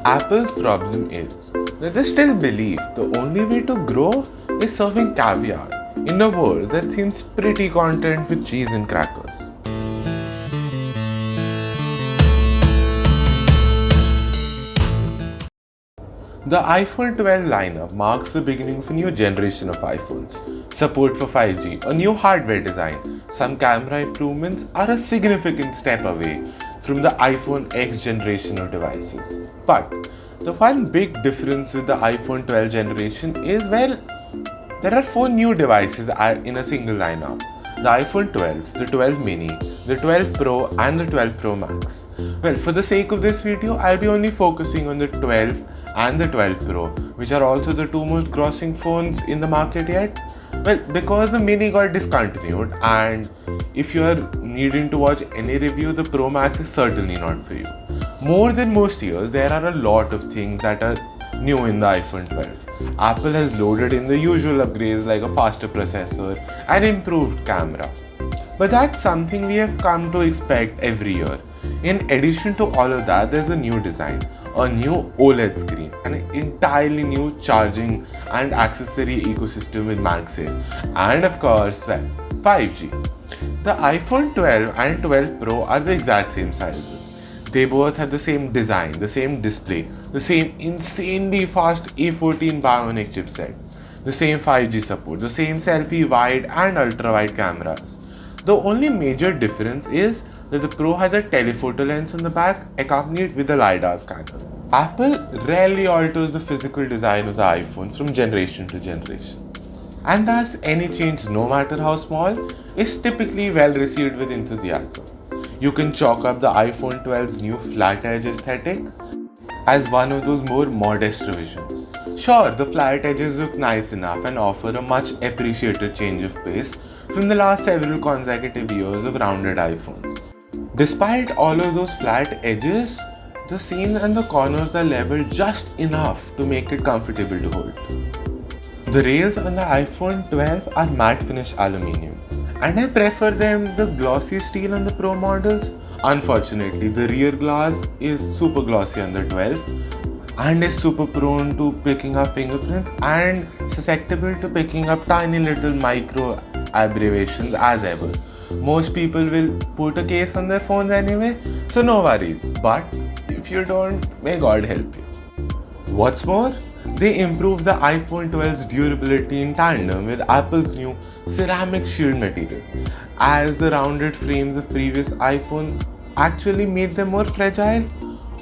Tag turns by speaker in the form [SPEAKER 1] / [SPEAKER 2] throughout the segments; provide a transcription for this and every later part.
[SPEAKER 1] Apple's problem is that they still believe the only way to grow is serving caviar in a world that seems pretty content with cheese and crackers. The iPhone 12 lineup marks the beginning of a new generation of iPhones. Support for 5G, a new hardware design, some camera improvements are a significant step away from the iPhone X generation of devices. But the one big difference with the iPhone 12 generation is, well, there are 4 new devices in a single lineup: the iPhone 12, the 12 mini, the 12 Pro and the 12 Pro Max. Well, for the sake of this video, I'll be only focusing on the 12 and the 12 Pro, which are also the 2 most grossing phones in the market yet. Well, because the mini got discontinued, and if you are needing to watch any review, the Pro Max is certainly not for you. More than most years, there are a lot of things that are new in the iPhone 12. Apple has loaded in the usual upgrades like a faster processor and improved camera. But that's something we have come to expect every year. In addition to all of that, there's a new design, a new OLED screen, an entirely new charging and accessory ecosystem with MagSafe, and of course, well, 5G. The iPhone 12 and 12 Pro are the exact same sizes. They both have the same design, the same display, the same insanely fast A14 Bionic chipset, the same 5G support, the same selfie wide and ultra wide cameras. The only major difference is that the Pro has a telephoto lens on the back accompanied with a LiDAR scanner. Apple rarely alters the physical design of the iPhone from generation to generation. And thus, any change, no matter how small, is typically well received with enthusiasm. You can chalk up the iPhone 12's new flat edge aesthetic as one of those more modest revisions. Sure, the flat edges look nice enough and offer a much appreciated change of pace from the last several consecutive years of rounded iPhones. Despite all of those flat edges, the seams and the corners are leveled just enough to make it comfortable to hold. The rails on the iPhone 12 are matte finish aluminium, and I prefer them the glossy steel on the Pro models. Unfortunately, the rear glass is super glossy on the 12 and is super prone to picking up fingerprints and susceptible to picking up tiny little micro aberrations as ever. Most people will put a case on their phones anyway, so no worries. But if you don't, may God help you. What's more, they improved the iPhone 12's durability in tandem with Apple's new ceramic shield material, as the rounded frames of previous iPhones actually made them more fragile.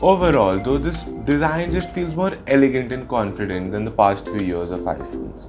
[SPEAKER 1] Overall, though, this design just feels more elegant and confident than the past few years of iPhones.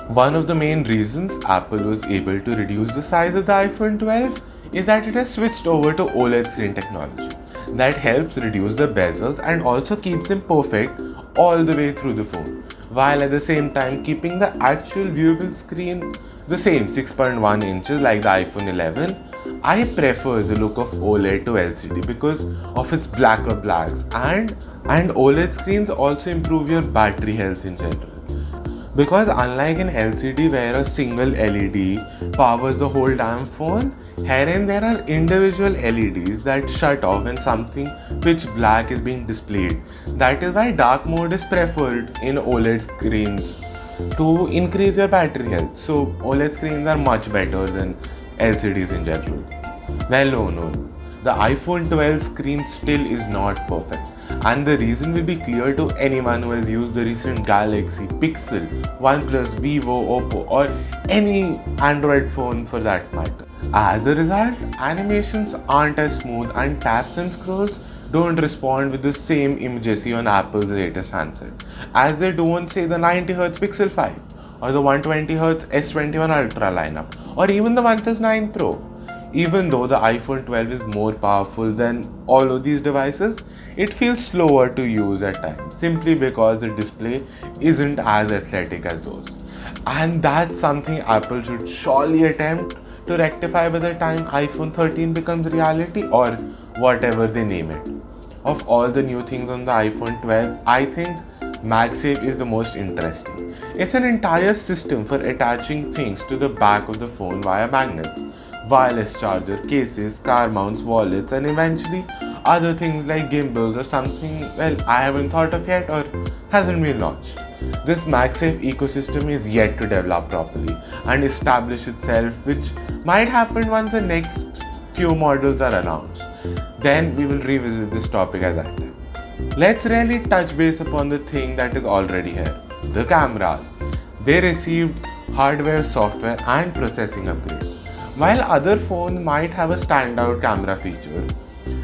[SPEAKER 1] One of the main reasons Apple was able to reduce the size of the iPhone 12 is that it has switched over to OLED screen technology. That helps reduce the bezels and also keeps them perfect all the way through the phone, while at the same time keeping the actual viewable screen the same 6.1 inches like the iPhone 11. I prefer the look of OLED to LCD because of its blacker blacks, and OLED screens also improve your battery health in general. Because unlike an LCD where a single LED powers the whole damn phone, herein there are individual LEDs that shut off when something pitch black is being displayed. That is why dark mode is preferred in OLED screens to increase your battery health. So OLED screens are much better than LCDs in general. Well, no. The iPhone 12 screen still is not perfect, and the reason will be clear to anyone who has used the recent Galaxy, Pixel, OnePlus, Vivo, Oppo, or any Android phone for that matter. As a result, animations aren't as smooth and taps and scrolls don't respond with the same immediacy on Apple's latest handset as they do on, say, the 90Hz Pixel 5 or the 120Hz S21 Ultra lineup or even the OnePlus 9 Pro. Even though the iPhone 12 is more powerful than all of these devices, it feels slower to use at times simply because the display isn't as athletic as those. And that's something Apple should surely attempt to rectify by the time iPhone 13 becomes reality or whatever they name it. Of all the new things on the iPhone 12, I think MagSafe is the most interesting. It's an entire system for attaching things to the back of the phone via magnets, wireless charger, cases, car mounts, wallets, and eventually other things like gimbals or something, well, I haven't thought of yet or hasn't been launched. This MagSafe ecosystem is yet to develop properly and establish itself, which might happen once the next few models are announced. Then we will revisit this topic at that time. Let's really touch base upon the thing that is already here, the cameras. They received hardware, software and processing upgrades. While other phones might have a standout camera feature,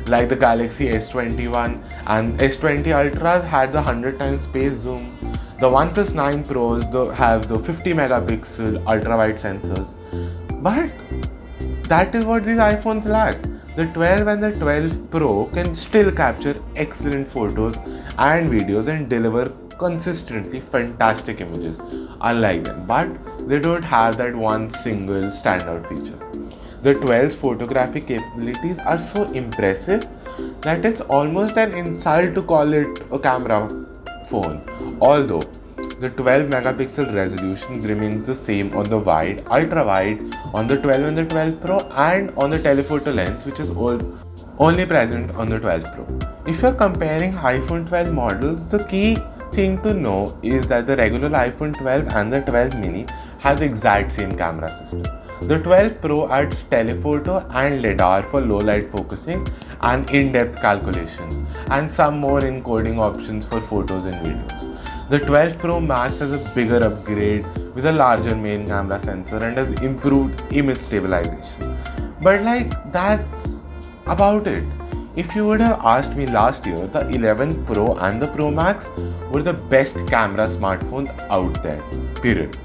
[SPEAKER 1] like the Galaxy S21 and S20 Ultras had the 100 times space zoom, the OnePlus 9 Pros have the 50 megapixel ultra-wide sensors, but that is what these iPhones lack. The 12 and the 12 Pro can still capture excellent photos and videos and deliver consistently fantastic images, unlike them, but they don't have that one single standout feature. The 12's photographic capabilities are so impressive that it's almost an insult to call it a camera phone, although the 12 megapixel resolution remains the same on the wide, ultra wide, on the 12 and the 12 Pro, and on the telephoto lens, which is only present on the 12 Pro. If you're comparing iPhone 12 models, the key thing to know is that the regular iPhone 12 and the 12 mini have the exact same camera system. The 12 Pro adds telephoto and LiDAR for low light focusing and in-depth calculations, and some more encoding options for photos and videos. The 12 Pro Max has a bigger upgrade with a larger main camera sensor and has improved image stabilization. But that's about it. If you would have asked me last year, the 11 Pro and the Pro Max were the best camera smartphones out there, period.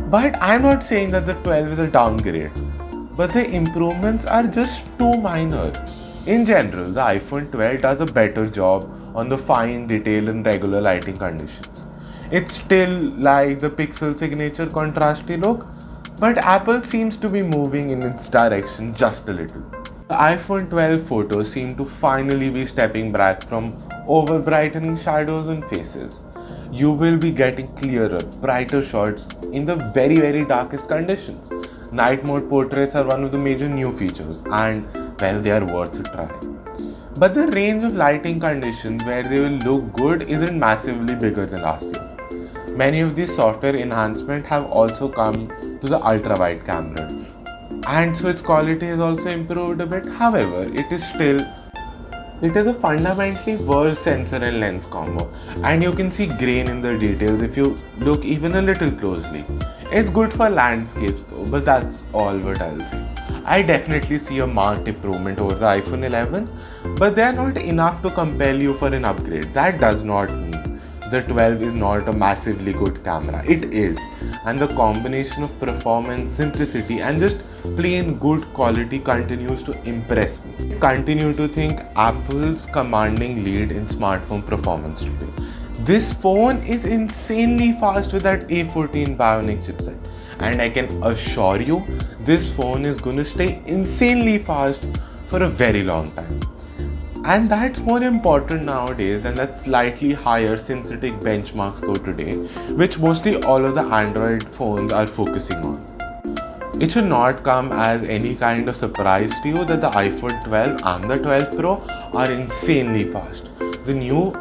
[SPEAKER 1] But I'm not saying that the 12 is a downgrade, but the improvements are just too minor. In general, the iPhone 12 does a better job on the fine detail in regular lighting conditions. It's still like the Pixel signature contrasty look, but Apple seems to be moving in its direction just a little. The iPhone 12 photos seem to finally be stepping back from over-brightening shadows on faces. You will be getting clearer, brighter shots in the very, very darkest conditions. Night mode portraits are one of the major new features, and well, they are worth a try. But the range of lighting conditions where they will look good isn't massively bigger than last year. Many of these software enhancements have also come to the ultra-wide camera, and so its quality has also improved a bit. However, it is a fundamentally worse sensor and lens combo, and you can see grain in the details if you look even a little closely. It's good for landscapes though, but that's all what I'll say. I definitely see a marked improvement over the iPhone 11, but they are not enough to compel you for an upgrade. That does not mean the 12 is not a massively good camera. It is, and the combination of performance, simplicity and just plain good quality continues to impress me. I continue to think Apple's commanding lead in smartphone performance today. This phone is insanely fast with that A14 Bionic chipset, and I can assure you this phone is going to stay insanely fast for a very long time. And that's more important nowadays than that slightly higher synthetic benchmark score today, which mostly all of the Android phones are focusing on. It should not come as any kind of surprise to you that the iPhone 12 and the 12 Pro are insanely fast. The new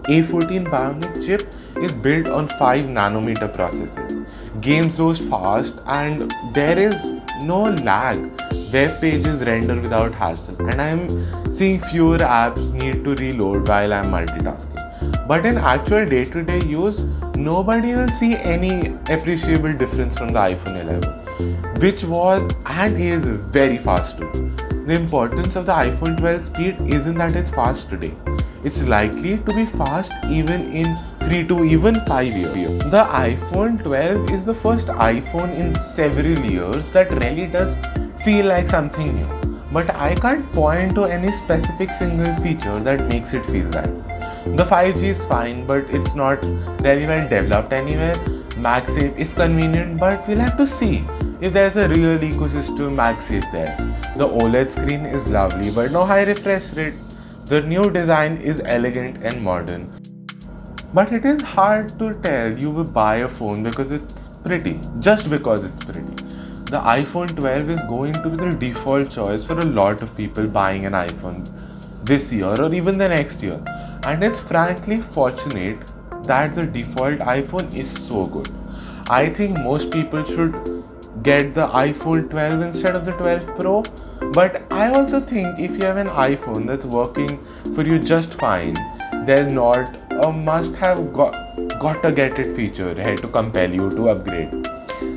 [SPEAKER 1] A14 Bionic chip is built on 5 nanometer processes. Games load fast and there is no lag. Web pages render without hassle, and I'm seeing fewer apps need to reload while I'm multitasking. But in actual day-to-day use, nobody will see any appreciable difference from the iPhone 11, which was and is very fast too. The importance of the iPhone 12 speed isn't that it's fast today. It's likely to be fast even in 3 to even 5 years. The iPhone 12 is the first iPhone in several years that really does feel like something new. But I can't point to any specific single feature that makes it feel that. The 5G is fine, but it's not very well developed anywhere. MagSafe is convenient, but we'll have to see if there's a real ecosystem MagSafe there. The OLED screen is lovely, but no high refresh rate. The new design is elegant and modern. But it is hard to tell you will buy a phone because it's pretty, just because it's pretty. The iPhone 12 is going to be the default choice for a lot of people buying an iPhone this year or even the next year. And it's frankly fortunate that the default iPhone is so good. I think most people should get the iPhone 12 instead of the 12 Pro. But I also think if you have an iPhone that's working for you just fine, there's not a must have gotta get it feature here to compel you to upgrade.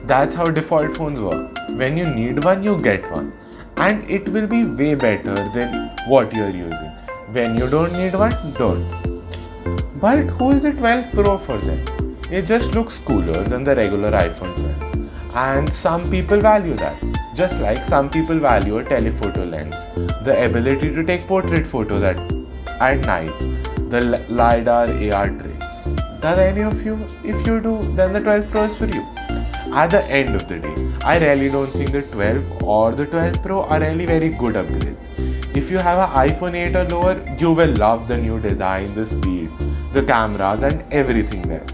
[SPEAKER 1] That's how default phones work. When you need one, you get one. And it will be way better than what you're using. When you don't need one, don't. But who is the 12 Pro for then? It just looks cooler than the regular iPhone 12. And some people value that. Just like some people value a telephoto lens, the ability to take portrait photos at night, the LiDAR AR trace. Does any of you? If you do, then the 12 Pro is for you. At the end of the day, I really don't think the 12 or the 12 Pro are really very good upgrades. If you have an iPhone 8 or lower, you will love the new design, the speed, the cameras and everything there.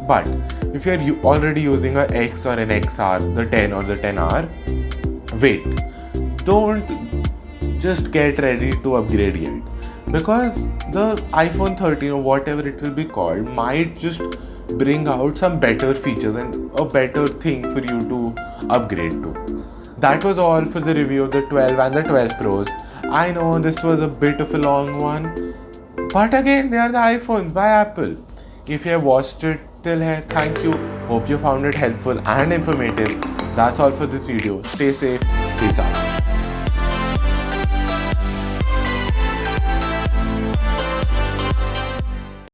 [SPEAKER 1] But if you're already using an X or an XR, the 10 or the 10R, wait. Don't just get ready to upgrade yet. Because the iPhone 13 or whatever it will be called might just bring out some better features and a better thing for you to upgrade to. That was all for the review of the 12 and the 12 Pros. I know this was a bit of a long one, but again, they are the iPhones by Apple. If you have watched it till here, thank you. Hope you found it helpful and informative. That's all for this video. Stay safe. Peace out.